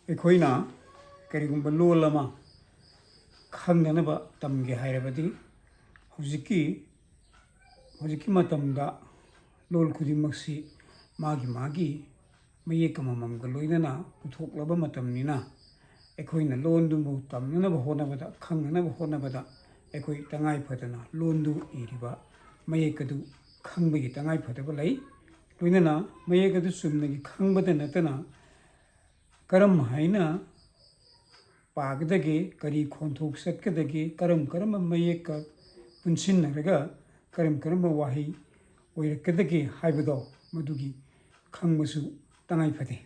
ꯑꯩꯈꯣꯏꯅ ꯀꯔꯤꯒꯨꯝꯕ ꯂꯣꯜ ꯑꯃ ꯈꯪꯅꯅꯕ ꯇꯝꯒꯦ ꯍꯥꯏꯔꯕꯗꯤ ꯍꯧꯖꯤꯛꯀꯤ ꯃꯇꯝꯗ ꯂꯣꯜ ꯈꯨꯗꯤꯡꯃꯛꯁꯤ ꯃꯥꯒꯤ ꯃꯌꯦꯛ ꯑꯃꯃꯝꯒ ꯂꯣꯏꯅꯅ ꯄꯨꯊꯣꯛꯂꯕ ꯃꯇꯝꯅꯤꯅ ꯑꯩꯈꯣꯏꯅ ꯂꯣꯟꯗꯨꯕꯨ ꯇꯝꯅꯅꯕ ꯍꯣꯠꯅꯕꯗ ꯈꯪꯅꯅꯕ ꯍꯣꯠꯅꯕꯗ ꯑꯩꯈꯣꯏ ꯇꯉꯥꯏ ꯐꯗꯅ ꯂꯣꯟꯗꯨ ꯏꯔꯤꯕ ꯃꯌꯦꯛ ꯑꯗꯨ ꯈꯪꯕꯒꯤ ꯇꯉꯥꯏ ꯐꯗꯕ ꯂꯩ ꯂꯣꯏꯅꯅ ꯃꯌꯦꯛ ꯑꯗꯨ ꯆꯨꯝꯅꯒꯤ ꯈꯪꯕꯗ ꯅꯠꯇꯅ ꯀꯔꯝ ꯍꯥꯏꯅ ꯄꯥꯒꯗꯒꯦ ꯀꯔꯤ ꯈꯣꯟꯊꯣꯛ ꯆꯠꯀꯗꯒꯦ ꯀꯔꯝꯕ ꯃꯌꯦꯛꯀ ꯄꯨꯟꯁꯤꯟꯅꯔꯒ ꯀꯔꯝꯕ ꯋꯥꯍꯩ ꯑꯣꯏꯔꯛꯀꯗꯒꯦ ꯍꯥꯏꯕꯗꯣ ꯃꯗꯨꯒꯤ ꯈꯪꯕꯁꯨ ꯇꯉꯥꯏ ꯐꯗꯦ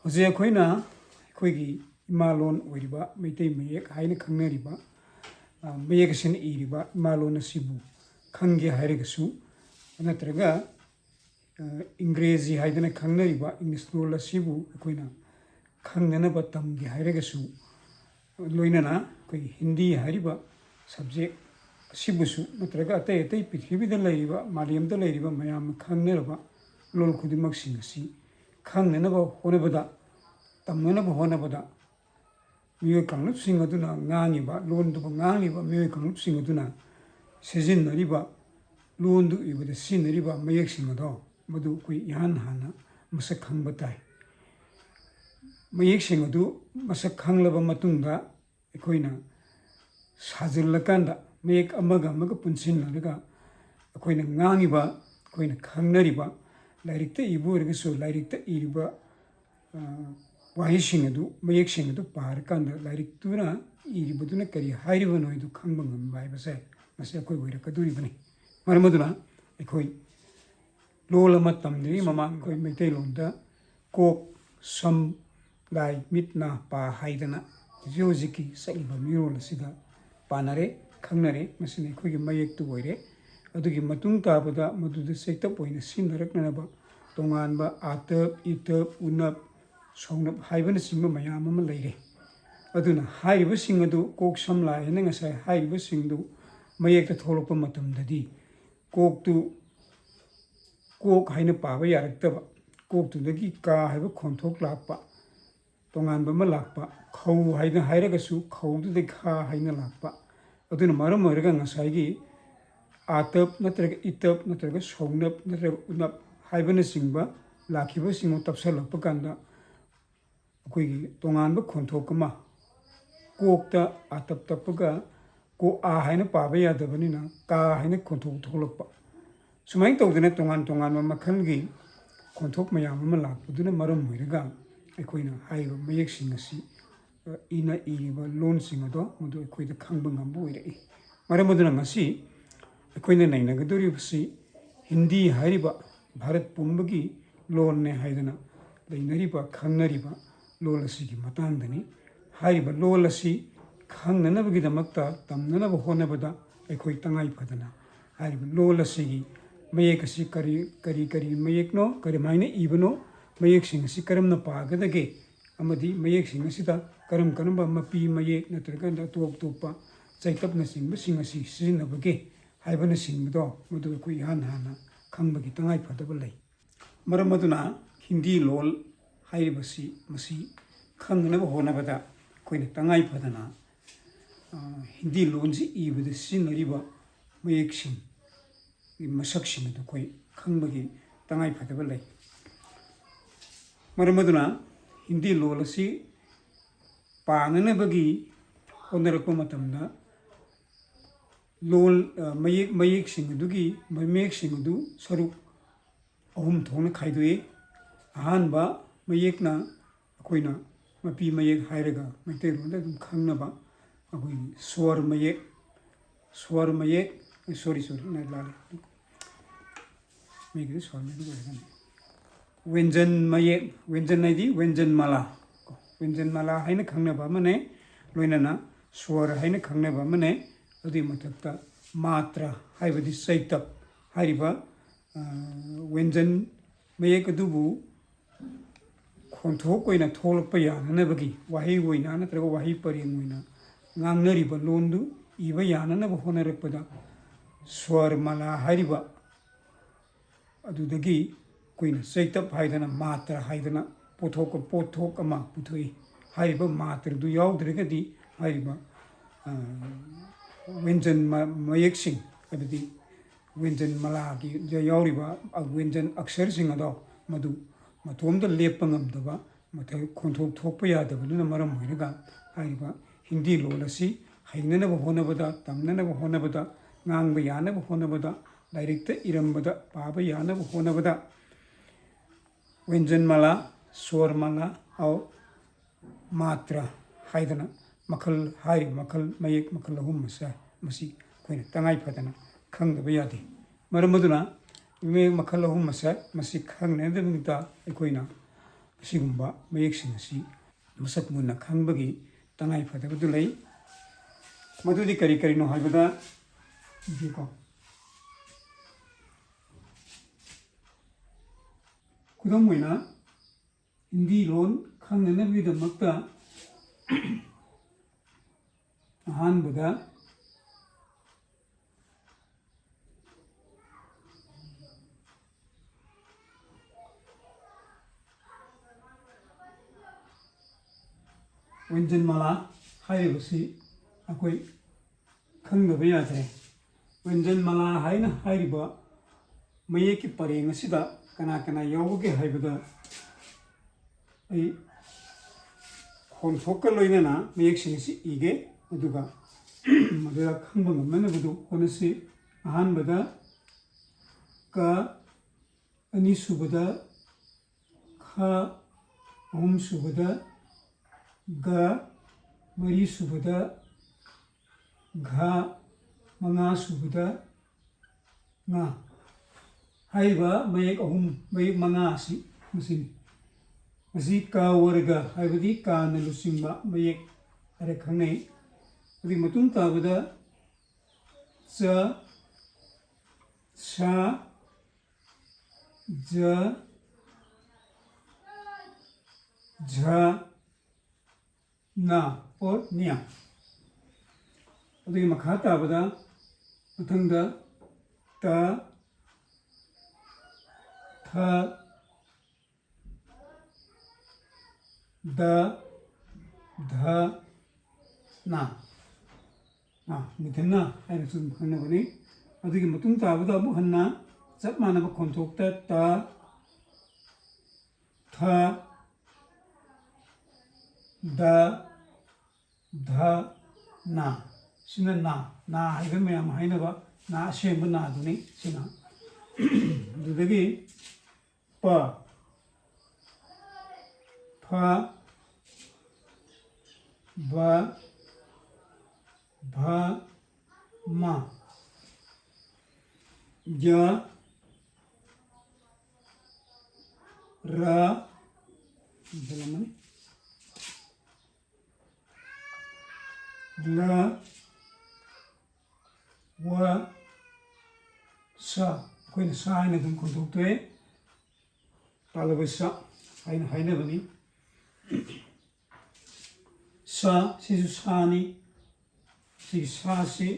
ꯍꯧꯖꯤꯛ ꯑꯩꯈꯣꯏꯒꯤ ꯏꯃꯥꯂꯣꯟ ꯑꯣꯏꯔꯤꯕ ꯃꯩꯇꯩ ꯃꯌꯦꯛ ꯍꯥꯏꯅ ꯈꯪꯅꯔꯤꯕ ꯃꯌꯦꯛ ꯑꯁꯤꯅ ꯏꯔꯤꯕ ꯏꯃꯥꯂꯣꯟ ꯑꯁꯤꯕꯨ ꯈꯪꯒꯦ ꯍꯥꯏꯔꯒꯁꯨ ꯅꯠꯇ꯭ꯔꯒ ꯏꯪꯒ꯭ꯔꯦꯖꯤ ꯍꯥꯏꯗꯅ ꯈꯪꯅꯔꯤꯕ ꯏꯪꯂꯤꯁ ꯂꯣꯟ ꯑꯁꯤꯕꯨ ꯑꯩꯈꯣꯏꯅ ꯈꯪꯅꯅꯕ ꯇꯝꯒꯦ ꯍꯥꯏꯔꯒꯁꯨ ꯂꯣꯏꯅꯅ ꯑꯩꯈꯣꯏꯒꯤ ꯍꯤꯟꯗꯤ ꯍꯥꯏꯔꯤꯕ ꯁꯕꯖꯦꯛ ꯑꯁꯤꯕꯨꯁꯨ ꯅꯠꯇ꯭ꯔꯒ ꯑꯇꯩ ꯄ꯭ꯔꯤꯊꯤꯕꯤꯗ ꯂꯩꯔꯤꯕ ꯃꯥꯂꯦꯝꯗ ꯂꯩꯔꯤꯕ ꯃꯌꯥꯝꯅ ꯈꯪꯅꯔꯕ ꯂꯣꯜ ꯈꯨꯗꯤꯡꯃꯛꯁꯤꯡ ꯑꯁꯤ ꯈꯪꯅꯅꯕ ꯍꯣꯠꯅꯕꯗ ꯇꯝꯅꯅꯕ ꯍꯣꯠꯅꯕꯗ ꯃꯤꯑꯣꯏ ꯀꯥꯡꯂꯨꯞꯁꯤꯡ ꯑꯗꯨꯅ ꯂꯣꯟꯗꯨꯕꯨ ꯉꯥꯡꯂꯤꯕ ꯃꯤꯑꯣꯏ ꯀꯥꯡꯂꯨꯞꯁꯤꯡ ꯑꯗꯨꯅ ꯁꯤꯖꯤꯟꯅꯔꯤꯕ ꯂꯣꯟꯗꯨ ꯏꯕꯗ ꯁꯤꯖꯤꯟꯅꯔꯤꯕ ꯃꯌꯦꯛꯁꯤꯡ ꯑꯗꯣ ꯃꯗꯨ ꯑꯩꯈꯣই ꯏꯍꯥꯟ ꯍꯥꯟꯅ ꯃꯁꯛ ꯈꯪꯕ ꯇꯥꯏ ꯃꯌꯦꯛꯁꯤꯡ ꯑꯗꯨ ꯃꯁꯛ ꯈꯪꯂꯕ ꯃꯇꯨꯡꯗ ꯑꯩꯈꯣꯏꯅ ꯁꯥꯖꯤꯜꯂꯀꯥꯟꯗ ꯃꯌꯦꯛ ꯑꯃꯒ ꯄꯨꯟꯁꯤꯟꯅꯔꯒ ꯑꯩꯈꯣꯏꯅ ꯉꯥꯡꯉꯤꯕ ꯑꯩꯈꯣꯏꯅ ꯈꯪꯅꯔꯤꯕ ꯂꯥꯏꯔꯤꯛꯇ ꯏꯕ ꯑꯣꯏꯔꯒꯁꯨ ꯂꯥꯏꯔꯤꯛꯇ ꯏꯔꯤꯕ ꯋꯥꯍꯩꯁꯤꯡ ꯑꯗꯨ ꯃꯌꯦꯛꯁꯤꯡ ꯑꯗꯨ ꯄꯥꯔꯀꯥꯟꯗ ꯂꯥꯏꯔꯤꯛꯇꯨꯅ ꯏꯔꯤꯕꯗꯨꯅ ꯀꯔꯤ ꯍꯥꯏꯔꯤꯕꯅꯣ ꯍꯥꯏꯗꯨ ꯈꯪꯕ ꯉꯝꯕ ꯍꯥꯏꯕꯁꯦ ꯃꯁꯤ ꯑꯩꯈꯣꯏ ꯑꯣꯏꯔꯛꯀꯗꯣꯔꯤꯕꯅꯤ ꯃꯔꯝ ꯑꯗꯨꯅ ꯑꯩꯈꯣꯏ ꯂꯣꯜ ꯑꯃ ꯇꯝꯗ꯭ꯔꯤꯉꯩ ꯃꯃꯥꯡ ꯑꯩꯈꯣই ꯃꯩꯇꯩꯂꯣꯟꯗ ꯀꯣꯛ ꯁꯝ ꯂꯥꯏ ꯃꯤꯠ ꯅꯥ ꯄꯥ ꯍꯥꯏꯗꯅ ꯍꯧꯖꯤꯛꯀꯤ ꯆꯠꯂꯤꯕ ꯃꯤꯔꯣꯜ ꯑꯁꯤꯗ ꯄꯥꯅꯔꯦ ꯈꯪꯅꯔꯦ ꯃꯁꯤꯅ ꯑꯩꯈꯣꯏꯒꯤ ꯃꯌꯦꯛꯇꯨ ꯑꯣꯏꯔꯦ ꯑꯗꯨꯒꯤ ꯃꯇꯨꯡ ꯇꯥꯕꯗ ꯃꯗꯨꯗ ꯆꯩꯇꯞ ꯑꯣꯏꯅ ꯁꯤꯖꯤꯟꯅꯔꯛꯅꯅꯕ ꯇꯣꯉꯥꯟꯕ ꯑꯥꯇꯞ ꯏꯇꯞ ꯎꯅꯞ ꯁꯧꯅꯞ ꯍꯥꯏꯕꯅꯆꯤꯡꯕ ꯃꯌꯥꯝ ꯑꯃ ꯂꯩꯔꯦ ꯑꯗꯨꯅ ꯍꯥꯏꯔꯤꯕꯁꯤꯡ ꯑꯗꯨ ꯀꯣꯛ ꯁꯝ ꯂꯥꯏ ꯍꯥꯏꯅ ꯉꯁꯥꯏ ꯍꯥꯏꯔꯤꯕꯁꯤꯡꯗꯨ ꯃꯌꯦꯛꯇ ꯊꯣꯛꯂꯛꯄ ꯃꯇꯝꯗꯗꯤ ꯀꯣꯛꯇꯨ ꯀꯣꯛ ꯍꯥꯏꯅ ꯄꯥꯕ ꯌꯥꯔꯛꯇꯕ ꯀꯣꯛꯇꯨꯗꯒꯤ ꯀꯥ ꯍꯥꯏꯕ ꯈꯣꯟꯊꯣꯛ ꯂꯥꯛꯄ ꯇꯣꯉꯥꯟꯕ ꯑꯃ ꯂꯥꯛꯄ ꯈꯧ ꯍꯥꯏꯅ ꯍꯥꯏꯔꯒꯁꯨ ꯈꯧꯗꯨꯗꯒꯤ ꯈꯥ ꯍꯥꯏꯅ ꯂꯥꯛꯄ ꯑꯗꯨꯅ ꯃꯔꯝ ꯑꯣꯏꯔꯒ ꯉꯁꯥꯏꯒꯤ ꯑꯥꯇꯞ ꯅꯠꯇ꯭ꯔꯒ ꯏꯇꯞ ꯅꯠꯇ꯭ꯔꯒ ꯁꯧꯅꯞ ꯅꯠꯇ꯭ꯔꯒ ꯎꯅꯞ ꯍꯥꯏꯕꯅꯆꯤꯡꯕ ꯂꯥꯛꯈꯤꯕꯁꯤꯡ ꯇꯞꯁꯤꯜꯂꯛꯄ ꯀꯥꯟꯗ ꯑꯩꯈꯣꯏꯒꯤ ꯇꯣꯉꯥꯟꯕ ꯈꯣꯟꯊꯣꯛ ꯑꯃ ꯀꯣꯛꯇ ꯑꯥꯇꯞ ꯇꯞꯄꯒ ꯀꯣꯛ ꯍꯥꯏꯅ ꯄꯥꯕ ꯌꯥꯗꯕꯅꯤꯅ ꯀꯥ ꯍꯥꯏꯅ ꯈꯣꯟꯊꯣꯛ ꯊꯣꯛꯂꯛꯄ ꯁꯨꯃꯥꯏꯅ ꯇꯧꯗꯅ ꯇꯣꯉꯥꯟꯕ ꯃꯈꯜꯒꯤ ꯈꯣꯟꯊꯣꯛ ꯃꯌꯥꯝ ꯑꯃ ꯂꯥꯛꯄꯗꯨꯅ ꯃꯔꯝ ꯑꯣꯏꯔꯒ ꯑꯩꯈꯣꯏꯅ ꯍꯥꯏꯔꯤꯕ ꯃꯌꯦꯛꯁꯤꯡ ꯑꯁꯤ ꯏꯔꯤꯕ ꯂꯣꯟꯁꯤꯡ ꯑꯗꯣ ꯃꯗꯨ ꯑꯩꯈꯣꯏꯗ ꯈꯪꯕ ꯉꯝꯕ ꯑꯣꯏꯔꯛꯏ ꯃꯔꯝ ꯑꯗꯨꯅ ꯉꯁꯤ ꯑꯩꯈꯣꯏꯅ ꯅꯩꯅꯒꯗꯧꯔꯤꯕꯁꯤ ꯍꯤꯟꯗꯤ ꯍꯥꯏꯔꯤꯕ ꯚꯥꯔꯠ ꯄꯨꯝꯕꯒꯤ ꯂꯣꯟꯅꯦ ꯍꯥꯏꯗꯅ ꯂꯩꯅꯔꯤꯕ ꯈꯪꯅꯔꯤꯕ ꯂꯣꯟ ꯑꯁꯤꯒꯤ ꯃꯇꯥꯡꯗꯅꯤ ꯍꯥꯏꯔꯤꯕ ꯂꯣꯟ ꯑꯁꯤ ꯈꯪꯅꯅꯕꯒꯤꯗꯃꯛꯇ ꯇꯝꯅꯅꯕ ꯍꯣꯠꯅꯕꯗ ꯑꯩꯈꯣই ꯇꯉꯥꯏ ꯐꯗꯅ ꯍꯥꯏꯔꯤꯕ ꯂꯣꯟ ꯑꯁꯤꯒꯤ ꯃꯌꯦꯛ ꯑꯁꯤ ꯀꯔꯤ ꯃꯌꯦꯛꯅꯣ ꯀꯔꯝꯍꯥꯏꯅ ꯏꯕꯅꯣ ꯃꯌꯦꯛꯁꯤꯡ ꯑꯁꯤ ꯀꯔꯝꯅ ꯄꯥꯒꯗꯒꯦ ꯑꯃꯗꯤ ꯃꯌꯦꯛꯁꯤꯡ ꯑꯁꯤꯗ ꯀꯔꯝꯕ ꯃꯄꯤ ꯃꯌꯦꯛ ꯅꯠꯇ꯭ꯔꯒ ꯑꯇꯣꯞꯄ ꯆꯩꯇꯞꯅꯆꯤꯡꯕꯁꯤꯡ ꯑꯁꯤ ꯁꯤꯖꯤꯟꯅꯕꯒꯦ ꯍꯥꯏꯕꯅꯆꯤꯡꯕꯗꯣ ꯃꯗꯨ ꯑꯩꯈꯣই ꯏꯍꯥꯟ ꯍꯥꯟꯅ ꯈꯪꯕꯒꯤ ꯇꯉꯥꯏ ꯐꯗꯕ ꯂꯩ ꯃꯔꯝ ꯑꯗꯨꯅ ꯍꯤꯟꯗꯤ ꯂꯣꯟ ꯍꯥꯏꯔꯤꯕꯁꯤ ꯃꯁꯤ ꯈꯪꯅꯅꯕ ꯍꯣꯠꯅꯕꯗ ꯑꯩꯈꯣꯏꯅ ꯇꯉꯥꯏ ꯐꯗꯅ ꯍꯤꯟꯗꯤ ꯂꯣꯟꯁꯤ ꯏꯕꯗ ꯁꯤꯖꯤꯟꯅꯔꯤꯕ ꯃꯌꯦꯛꯁꯤꯡ ꯃꯁꯛꯁꯤꯡ ꯑꯗꯨ ꯑꯩꯈꯣই ꯈꯪꯕꯒꯤ ꯇꯉꯥꯏ ꯐꯗꯕ ꯂꯩ ꯃꯔꯝ ꯑꯗꯨꯅ ꯍꯤꯟꯗꯤ ꯂꯣꯟ ꯑꯁꯤ ꯄꯥꯅꯅꯕꯒꯤ ꯍꯣꯠꯅꯔꯛꯄ ꯃꯇꯝꯗ ꯃꯌꯦꯛꯁꯤꯡ ꯑꯗꯨ ꯁꯔꯨꯛ ꯑꯍꯨꯝ ꯊꯣꯛꯅ ꯈꯥꯏꯗꯣꯛꯏ ꯑꯍꯥꯟꯕ ꯃꯌꯦꯛꯅ ꯑꯩꯈꯣꯏꯅ ꯃꯄꯤ ꯃꯌꯦꯛ ꯍꯥꯏꯔꯒ ꯃꯩꯇꯩꯂꯣꯟꯗ ꯑꯗꯨꯝ ꯈꯪꯅꯕ ꯑꯩꯈꯣꯏꯒꯤ ꯁ꯭ꯋꯔ ꯃꯌꯦꯛ ꯋꯦꯟꯖꯟ ꯃꯌꯦꯛ ꯋꯦꯟꯖꯟ ꯍꯥꯏꯗꯤ ꯋꯦꯟꯖꯟ ꯃꯥꯂꯥ ꯍꯥꯏꯅ ꯈꯪꯅꯕ ꯑꯃꯅꯦ ꯂꯣꯏꯅꯅ ꯁ꯭ꯋꯔ ꯍꯥꯏꯅ ꯈꯪꯅꯕ ꯑꯃꯅꯦ ꯑꯗꯨꯒꯤ ꯃꯊꯛꯇ ꯃꯥꯇ꯭ꯔ ꯍꯥꯏꯕꯗꯤ ꯆꯩꯇꯞ ꯍꯥꯏꯔꯤꯕ ꯋꯦꯟꯖꯟ ꯃꯌꯦꯛ ꯑꯗꯨꯕꯨ ꯈꯣꯟꯊꯣꯛ ꯑꯣꯏꯅ ꯊꯣꯛꯂꯛꯄ ꯌꯥꯅꯅꯕꯒꯤ ꯋꯥꯍꯩ ꯑꯣꯏꯅ ꯅꯠꯇ꯭ꯔꯒ ꯋꯥꯍꯩ ꯄꯔꯦꯡ ꯑꯣꯏꯅ ꯉꯥꯡꯅꯔꯤꯕ ꯂꯣꯟꯗꯨ ꯏꯕ ꯌꯥꯅꯅꯕ ꯍꯣꯠꯅꯔꯛꯄꯗ ꯁ꯭ꯋꯔ ꯃꯥꯂꯥ ꯍꯥꯏꯔꯤꯕ ꯑꯗꯨꯗꯒꯤ ꯑꯩꯈꯣꯏꯅ ꯆꯩꯇꯞ ꯍꯥꯏꯗꯅ ꯃꯥꯇ꯭ꯔ ꯍꯥꯏꯗꯅ ꯄꯣꯠꯊꯣꯛ ꯑꯃ ꯄꯨꯊꯣꯛꯏ ꯍꯥꯏꯔꯤꯕ ꯃꯥꯇ꯭ꯔꯗꯨ ꯌꯥꯎꯗ꯭ꯔꯒꯗꯤ ꯍꯥꯏꯔꯤꯕ ꯋ꯭ꯌꯟꯖꯟ ꯃꯌꯦꯛꯁꯤꯡ ꯍꯥꯏꯕꯗꯤ ꯋ꯭ꯌꯟꯖꯟ ꯃꯂꯥꯒꯤꯗ ꯌꯥꯎꯔꯤꯕ ꯋ꯭ꯌꯟꯖꯟ ꯑꯛꯁꯔꯁꯤꯡ ꯑꯗꯣ ꯃꯗꯨ ꯃꯇꯣꯝꯇ ꯂꯦꯞꯄ ꯉꯝꯗꯕ ꯃꯊꯛ ꯈꯣꯟꯊꯣꯛ ꯊꯣꯛꯄ ꯌꯥꯗꯕꯗꯨꯅ ꯃꯔꯝ ꯑꯣꯏꯔꯒ ꯍꯥꯏꯔꯤꯕ ꯍꯤꯟꯗꯤ ꯂꯣꯟ ꯑꯁꯤ ꯍꯩꯅꯅꯕ ꯍꯣꯠꯅꯕꯗ ꯇꯝꯅꯅꯕ ꯍꯣꯠꯅꯕꯗ ꯉꯥꯡꯕ ꯌꯥꯅꯕ ꯍꯣꯠꯅꯕꯗ ꯂꯥꯏꯔꯤꯛꯇ ꯏꯔꯝꯕꯗ ꯄꯥꯕ ꯌꯥꯅꯕ ꯍꯣꯠꯅꯕꯗ ꯋ꯭ꯌꯟꯖꯟ ꯃꯂꯥ ꯁ꯭ꯋꯔ ꯃꯂꯥ ꯃꯥꯇ꯭ꯔ ꯍꯥꯏꯗꯅ ꯃꯈꯜ ꯍꯥꯏꯔꯤꯕ ꯃꯈꯜ ꯃꯌꯦꯛ ꯃꯈꯜ ꯑꯍꯨꯝ ꯑꯁꯦ ꯃꯁꯤ ꯑꯩꯈꯣꯏꯅ ꯇꯉꯥꯏ ꯐꯗꯅ ꯈꯪꯗꯕ ꯌꯥꯗꯦ ꯃꯔꯝ ꯑꯗꯨꯅ ꯃꯌꯦꯛ ꯃꯈꯜ ꯑꯍꯨꯝ ꯑꯁꯦ ꯃꯁꯤ ꯈꯪꯅꯅꯕꯒꯤꯗꯃꯛꯇ ꯑꯩꯈꯣꯏꯅ ꯑꯁꯤꯒꯨꯝꯕ ꯃꯌꯦꯛꯁꯤꯡ ꯑꯁꯤ ꯃꯁꯛ ꯃꯨꯟꯅ ꯈꯪꯕꯒꯤ ꯇꯉꯥꯏ ꯐꯗꯕꯗꯨ ꯂꯩ ꯃꯗꯨꯗꯤ ꯀꯔꯤ ꯀꯔꯤꯅꯣ ꯍꯥꯏꯕꯗ ꯈꯨꯗꯝ ꯑꯣꯏꯅ ꯍꯤꯟꯗꯤ ꯂꯣꯟ ꯈꯪꯅꯅꯕꯒꯤꯗꯃꯛꯇ ꯑꯍꯥꯟꯕꯗ ꯋ꯭ꯌꯟꯖꯟ ꯃꯂꯥ ꯍꯥꯏꯔꯤꯕꯁꯤ ꯑꯩꯈꯣꯏ ꯈꯪꯗꯕ ꯌꯥꯗ꯭ꯔꯦ ꯋ꯭ꯌꯟꯖꯟ ꯃꯂꯥ ꯍꯥꯏꯅ ꯍꯥꯏꯔꯤꯕ ꯃꯌꯦꯛꯀꯤ ꯄꯔꯦꯡ ꯑꯁꯤꯗ ꯀꯅꯥ ꯀꯅꯥ ꯌꯥꯎꯕꯒꯦ ꯍꯥꯏꯕꯗ ꯑꯩ ꯈꯣꯟꯊꯣꯛꯀ ꯂꯣꯏꯅꯅ ꯃꯌꯦꯛꯁꯤꯡ ꯑꯁꯤ ꯏꯒꯦ ꯑꯗꯨꯒ ꯃꯗꯨꯗ ꯈꯪꯕ ꯉꯝꯅꯅꯕꯗꯨ ꯍꯣꯠꯅꯁꯤ ꯑꯍꯥꯟꯕꯗ ꯀ ꯑꯅꯤꯁꯨꯕꯗ ꯈ ꯑꯍꯨꯝꯁꯨꯕꯗ ꯒ ꯃꯔꯤꯁꯨꯕꯗ ꯘ ꯃꯉꯥꯁꯨꯕꯗ ꯉ ꯍꯥꯏꯔꯤꯕ ꯃꯌꯦꯛ ꯃꯉꯥ ꯑꯁꯤ ꯃꯁꯤꯅꯤ ꯃꯁꯤ ꯀ ꯋꯔꯒ ꯍꯥꯏꯕꯗꯤ ꯀꯥꯅ ꯂꯨꯆꯤꯡꯕ ꯃꯌꯦꯛ ꯍꯥꯏꯅ ꯈꯪꯅꯩ ꯑꯗꯨꯒꯤ ꯃꯇꯨꯡ ꯇꯥꯕꯗ ꯆ ꯁ ꯖ ꯓ ꯅ ꯑꯣꯔ ꯅ꯭ꯌ ꯑꯗꯨꯒꯤ ꯃꯈꯥ ꯇꯥꯕꯗ ꯃꯊꯪꯗ ꯇ ꯊ ꯗ ꯙ ꯅ ꯃꯨꯊꯟꯅ ꯍꯥꯏꯅꯁꯨ ꯈꯪꯅꯕꯅꯤ ꯑꯗꯨꯒꯤ ꯃꯇꯨꯡ ꯇꯥꯕꯗ ꯑꯃꯨꯛ ꯍꯟꯅ ꯆꯞ ꯃꯥꯟꯅꯕ ꯈꯣꯟꯊꯣꯛꯇ ꯇ ꯊ ꯗ ꯙ ꯅ ꯁꯤꯅ ꯅꯥ ꯍꯥꯏꯕ ꯃꯌꯥꯝ ꯍꯥꯏꯅꯕ ꯅꯥ ꯑꯁꯦꯡꯕ ꯅꯥꯗꯨꯅꯤ ꯁꯤꯅ ꯑꯗꯨꯗꯒꯤ ꯄ ꯐ ꯕ ꯚ ꯃ ꯌ ꯔ ल व ꯁ ꯑꯩꯈꯣꯏꯅ ꯁ ꯍꯥꯏꯅ ꯑꯗꯨꯝ ꯈꯣꯟꯊꯣꯛꯇꯣꯛꯑꯦ ꯇꯥꯜꯂꯕ ꯁ ꯍꯥꯏꯅ ꯍꯥꯏꯅꯕꯅꯤ ꯁ ꯁꯤꯁꯨ ꯁꯥꯅꯤ ꯁꯤꯒꯤ ꯁꯥꯁꯤ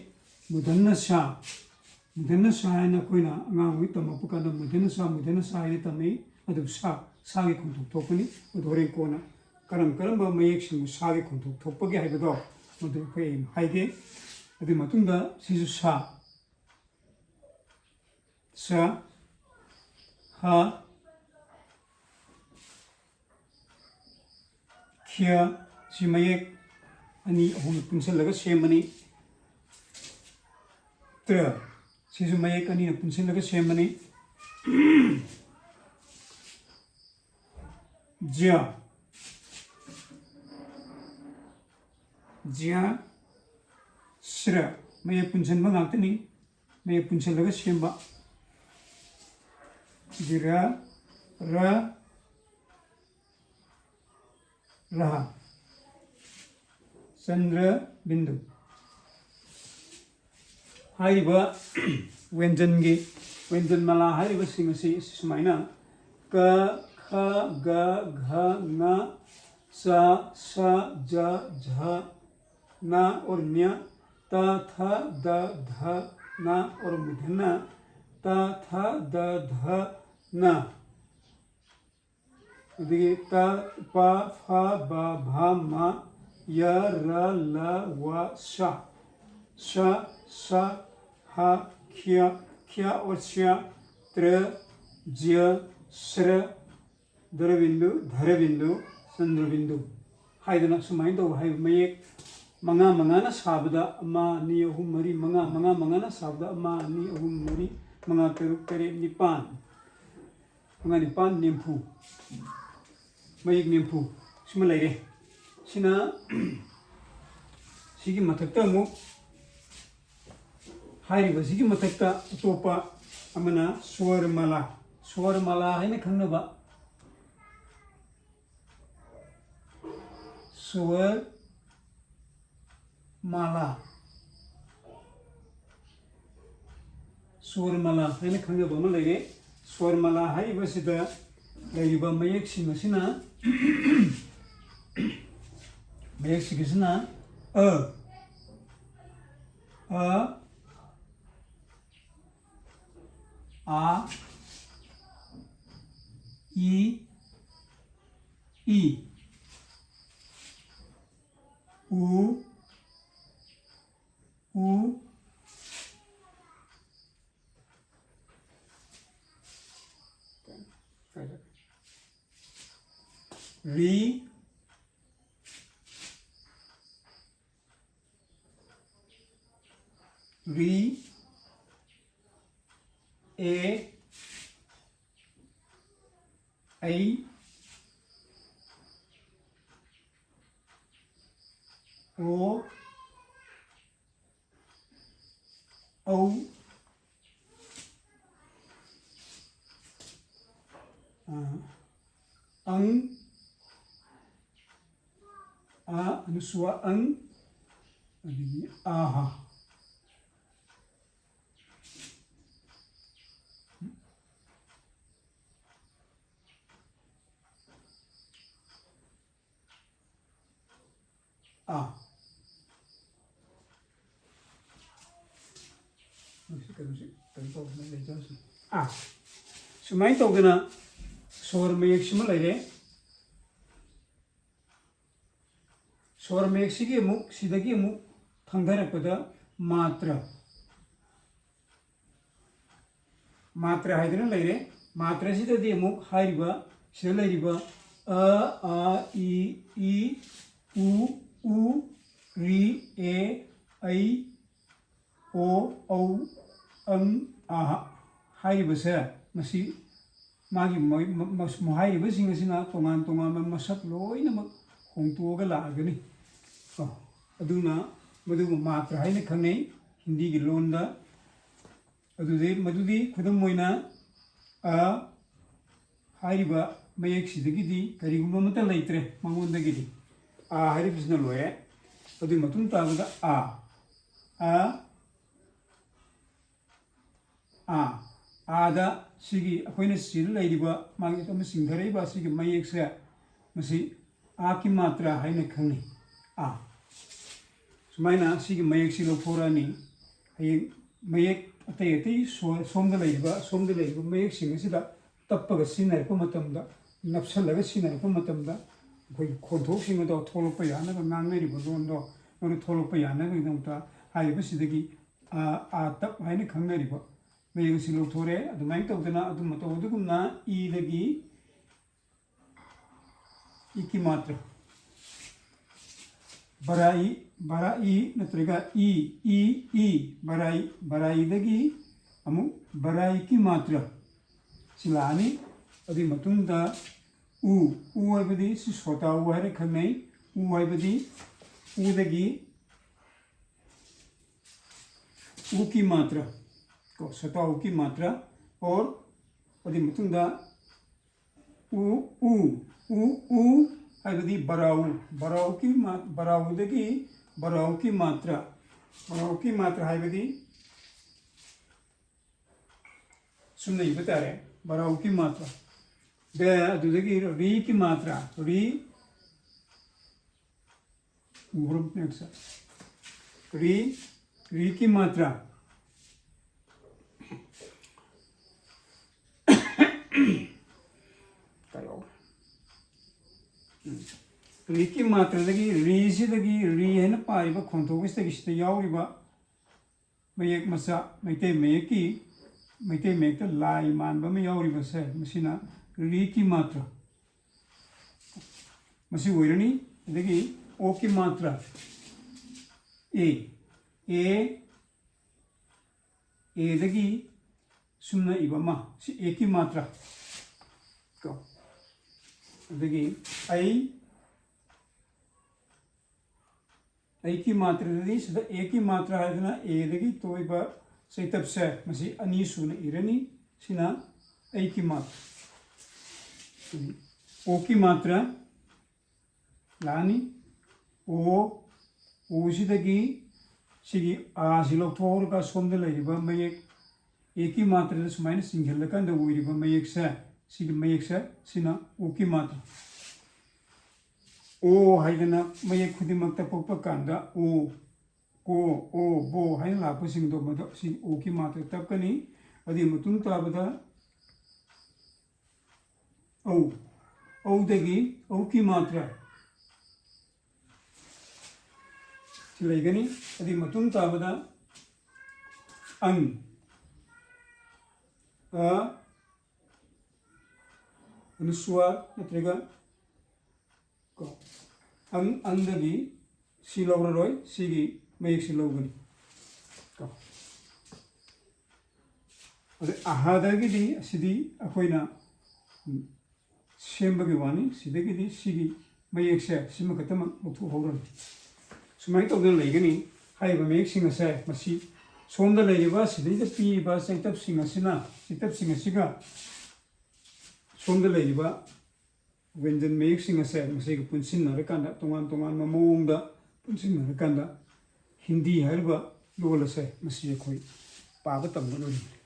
ꯃꯨꯗꯟꯅ ꯁ ꯍꯥꯏꯅ ꯑꯩꯈꯣꯏꯅ ꯑꯉꯥꯡ ꯑꯣꯏ ꯇꯝꯃꯛꯄ ꯀꯥꯟꯗ ꯃꯨꯗꯟꯅ ꯁ ꯍꯥꯏꯅ ꯇꯝꯃꯤ ꯑꯗꯨꯕꯨ ꯁꯥꯒꯤ ꯈꯣꯟꯊꯣꯛ ꯊꯣꯛꯄꯅꯤ ꯑꯗꯨ ꯍꯣꯔꯦꯟ ꯀꯣꯟꯅ ꯀꯔꯝꯕ ꯃꯌꯦꯛꯁꯤꯡꯕꯨ ꯁꯥꯒꯤ ꯈꯣꯟꯊꯣꯛ ꯊꯣꯛꯄꯒꯦ ꯍꯥꯏꯕꯗꯣ ꯃꯗꯨ ꯑꯩꯈꯣꯏ ꯍꯥꯏꯒꯦ ꯑꯗꯨꯒꯤ ꯃꯇꯨꯡꯗ ꯁꯤꯁꯨ ꯁ ꯍ ꯈ꯭ꯌ ꯁꯤ ꯃꯌꯦꯛ ꯑꯅꯤ ꯑꯍꯨꯝ ꯄꯨꯟꯁꯤꯜꯂꯒ ꯁꯦꯝꯕꯅꯤ ꯇ꯭ꯔ ꯁꯤꯁꯨ ꯃꯌꯦꯛ ꯑꯅꯤꯅ ꯄꯨꯟꯁꯤꯜꯂꯒ ꯁꯦꯝꯕꯅꯤ ꯖ ꯁ꯭ꯔ ꯃꯌꯦꯛ ꯄꯨꯟꯁꯤꯟꯕ ꯉꯥꯛꯇꯅꯤ ꯃꯌꯦꯛ ꯄꯨꯟꯁꯤꯜꯂꯒ ꯁꯦꯝꯕ ꯔ ꯔ ꯆꯟꯗ꯭ꯔ ꯕꯤꯟꯗꯨ ꯍꯥꯏꯔꯤꯕ ꯋ꯭ꯌꯟꯖꯟ ꯃꯂꯥ ꯍꯥꯏꯔꯤꯕꯁꯤꯡ ꯑꯁꯤ ꯁꯨꯃꯥꯏꯅ ꯀ ꯈ ꯒ ꯘ ꯉ ꯆ ꯁ ꯖ ꯓ ꯅ और न्य त थ द ध न और मूर्धन्य त थ द ध न ꯑꯗꯒꯤ ꯇ ꯄ ꯐ ꯕ ꯚ ꯃ ꯌ ꯔ ल व श श स ह ख्य ख्य और स्य त्र ज्य श्र ꯗꯔꯕꯤꯟꯗꯨ ꯙꯔꯕꯤꯟꯗꯨ ꯆꯟꯗ꯭ꯔꯕꯤꯟꯗꯨ ꯍꯥꯏꯗꯅ ꯁꯨꯃꯥꯏꯅ ꯇꯧꯕ ꯍꯥꯏꯕ ꯃꯌꯦꯛ ꯃꯉꯥ ꯃꯉꯥꯅ ꯁꯥꯕꯗ ꯑꯃ ꯑꯅꯤ ꯑꯍꯨꯝ ꯃꯔꯤ ꯃꯉꯥ ꯃꯉꯥ ꯃꯉꯥꯅ ꯁꯥꯕꯗ ꯑꯃ ꯑꯅꯤ ꯑꯍꯨꯝ ꯃꯔꯤ ꯃꯉꯥ ꯇꯔꯨꯛ ꯇꯔꯦꯠ ꯅꯤꯄꯥꯟ ꯃꯉꯥ ꯅꯤꯄꯥꯟ ꯅꯤꯝꯐꯨ ꯃꯌꯦꯛ ꯅꯤꯝꯐꯨ ꯁꯤꯃ ꯂꯩꯔꯦ ꯁꯤꯅ ꯁꯤꯒꯤ ꯃꯊꯛꯇ ꯑꯃꯨꯛ ꯍꯥꯏꯔꯤꯕꯁꯤꯒꯤ ꯃꯊꯛꯇ ꯑꯇꯣꯞꯄ ꯑꯃꯅ ꯁ꯭ꯋꯔ ꯃꯥꯂꯥ ꯍꯥꯏꯅ ꯈꯪꯅꯕ स्वर माला है खंगब लेरे स्वर माला है मयेक अ आ ई उ री ए ऐ ओ औ अंग आ अनुस्वा अंग आहा आ सुमाय तौदना स्वर मयेक सिम लेरे स्वर मयेक सिगी अमुक सिदगी अमुक थंगरपदा मात्रा हाइदना लेरे मात्रा सिददी अमुक हाइरिबा सिदा लेरिबा अ आ ई उ री ए ऐ ओ औ अंग आहा हाइरिबसे मसी मागी हाइरिबसिंग असिना तोंगान तोंगान मसक लोइनमक होंतोगा लागनी अदुना मदुगु मात्रा हाइना खंगनै हिंदी की लोनदा मदुदी खुदम मोइना अ हाइरिबा मयेक सिदगिदी करिगुम्बा मता लैत्रे मंगोंदगिदी आ हाइरिबसिना लोए अदु मतुंग ताबदा आदा सिगी अखोइना सिल लैरिबा मागी तम सिंधरैबा सिगी मयेक से मसी आ की मात्रा हाइना खंगनै आ सुमाइना सिगी मयेक सि लौथोरानी हयें मयेक अतै अतै सोमदा लैरिबा मयेक सिंग सिदा तप्पगा सिनारपा मतमदा नप्सलगा सिनारपा मतमदा अखोइ खोंथोक सिंग दो थोलपा यानगा ngangnरिबा लोनदो नों थोलपा यानगा दंता हाइबा सिदगी आ तप हाइना खंगरिबा मयेक सि लौथोरे अदुमाइ तौदना अदुम तौदुगुमना ई दगी की मात्रा बराई नत्रगा ई बराई दगी अमु बराई की मात्रा सिलानी अदि मतुंदा उ हाइबदी सि सोता उ हाइरे खंगनै उ हाइबदी उ दगी उ की मात्रा को सोता उ की मात्रा और अदि मतुंदा उ हाइबदी बराउ की मात्रा हाइबदी सुमने इबतारे बराउ की मात्रा दे अदुदगी री की मात्रा री उब्रम नेक्सा री की मात्रा ꯔꯤꯀꯤ ꯃꯥꯇ꯭ꯔꯗꯒꯤ ꯔꯤꯁꯤꯗꯒꯤ ꯔꯤ ꯍꯥꯏꯅ ꯄꯥꯔꯤꯕ ꯈꯣꯟꯊꯣꯛꯁꯤꯗꯒꯤ ꯁꯤꯗ ꯌꯥꯎꯔꯤꯕ ꯃꯌꯦꯛ ꯃꯆꯥ ꯃꯩꯇꯩ ꯃꯌꯦꯛꯀꯤ ꯃꯩꯇꯩ ꯃꯌꯦꯛꯇ ꯂꯥꯏ ꯃꯥꯟꯕ ꯑꯃ ꯌꯥꯎꯔꯤꯕꯁꯦ ꯃꯁꯤꯅ ꯔꯤꯀꯤ ꯃꯥꯇ꯭ꯔ ꯃꯁꯤ ꯑꯣꯏꯔꯅꯤ ꯑꯗꯒꯤ ꯑꯣꯀꯤ ꯃꯥꯇ꯭ꯔ ꯑꯦꯗꯒꯤ ꯁꯨꯝꯅ ꯏꯕ ꯑꯃ ꯁꯤ ꯑꯦꯀꯤ ꯃꯥꯇ꯭ꯔ ꯀꯣ ꯑꯗꯒꯤ ꯑꯩꯀꯤ ꯃꯥꯇ꯭ꯔꯗꯗꯤ ꯁꯤꯗ ꯑꯦꯀꯤ ꯃꯥꯇ꯭ꯔ ꯍꯥꯏꯗꯅ ꯑꯦꯗꯒꯤ ꯇꯣꯏꯕ ꯆꯩꯇꯞꯁꯦ ꯃꯁꯤ ꯑꯅꯤ ꯁꯨꯅ ꯏꯔꯅꯤ ꯁꯤꯅ ꯑꯩꯀꯤ ꯃꯥꯇ꯭ꯔ ꯑꯣꯀꯤ ꯃꯥꯇ꯭ꯔ ꯂꯥꯛꯑꯅꯤ ꯑꯣꯁꯤꯗꯒꯤ ꯁꯤꯒꯤ ꯑꯥꯁꯤ ꯂꯧꯊꯣꯛꯑꯒ ꯁꯣꯝꯗ ꯂꯩꯔꯤꯕ ꯃꯌꯦꯛ ꯑꯦꯀꯤ ꯃꯥꯇ꯭ꯔꯗ ꯁꯨꯃꯥꯏꯅ ꯆꯤꯡꯁꯤꯜꯂꯀꯥꯟꯗ ꯑꯣꯏꯔꯤꯕ ꯃꯌꯦꯛꯁꯦ ꯁꯤꯒꯤ ꯃꯌꯦꯛꯁꯦ ꯁꯤꯅ ꯑꯣꯀꯤ ꯃꯥꯇ꯭ꯔ ꯑꯣ ꯍꯥꯏꯗꯅ ꯃꯌꯦꯛ ꯈꯨꯗꯤꯡꯃꯛꯇ ꯄꯣꯛꯄ ꯀꯥꯟꯗ ꯑꯣ ꯀꯣ ꯑꯣ ꯕꯣ ꯍꯥꯏꯅ ꯂꯥꯛꯄꯁꯤꯡꯗꯣ ꯃꯗꯨ ꯁꯤ ꯑꯣꯀꯤ ꯃꯥꯇ꯭ꯔ ꯇꯞꯀꯅꯤ ꯑꯗꯨꯒꯤ ꯃꯇꯨꯡ ꯇꯥꯕꯗ ꯑꯧꯗꯒꯤ ꯑꯧꯀꯤ ꯃꯥꯇ꯭ꯔ ꯁꯤ ꯂꯩꯒꯅꯤ ꯑꯗꯨꯒꯤ ꯃꯇꯨꯡ ꯇꯥꯕꯗ ꯑꯅꯨꯁ꯭ꯋꯥꯔ ꯅꯠꯇ꯭ꯔꯒ ꯑꯪꯗꯒꯤ ꯁꯤ ꯂꯧꯔꯔꯣꯏ ꯁꯤꯒꯤ ꯃꯌꯦꯛꯁꯤ ꯂꯧꯒꯅꯤ ꯀꯣ ꯑꯗ ꯑꯍꯥꯗꯒꯤꯗꯤ ꯑꯁꯤꯗꯤ ꯑꯩꯈꯣꯏꯅ ꯁꯦꯝꯕꯒꯤ ꯋꯥꯅꯤ ꯁꯤꯗꯒꯤꯗꯤ ꯁꯤꯒꯤ ꯃꯌꯦꯛꯁꯦ ꯁꯤꯃ ꯈꯛꯇꯃꯛ ꯂꯧꯊꯣꯛꯍꯧꯔꯅꯤ ꯁꯨꯃꯥꯏꯅ ꯇꯧꯗꯅ ꯂꯩꯒꯅꯤ ꯍꯥꯏꯔꯤꯕ ꯃꯌꯦꯛꯁꯤꯡ ꯑꯁꯦ ꯃꯁꯤ ꯁꯣꯝꯗ ꯂꯩꯔꯤꯕ ꯁꯤꯗꯩꯗ ꯄꯤꯔꯤꯕ ꯆꯩꯇꯞꯁꯤꯡ ꯑꯁꯤꯒ ꯁꯣꯝꯗ ꯂꯩꯔꯤꯕ ꯋ꯭ꯌꯟꯖꯟ ꯃꯌꯦꯛꯁꯤꯡ ꯑꯁꯦ ꯃꯁꯤꯒ ꯄꯨꯟꯁꯤꯟꯅꯔꯀꯥꯟꯗ ꯇꯣꯉꯥꯟ ꯇꯣꯉꯥꯟꯕ ꯃꯑꯣꯡꯗ ꯄꯨꯟꯁꯤꯟꯅꯔꯀꯥꯟꯗ ꯍꯤꯟꯗꯤ ꯍꯥꯏꯔꯤꯕ ꯂꯣꯜ ꯑꯁꯦ ꯃꯁꯤ ꯑꯩꯈꯣꯏ ꯄꯥꯕ ꯇꯝꯒꯗꯣꯔꯤꯕꯅꯤ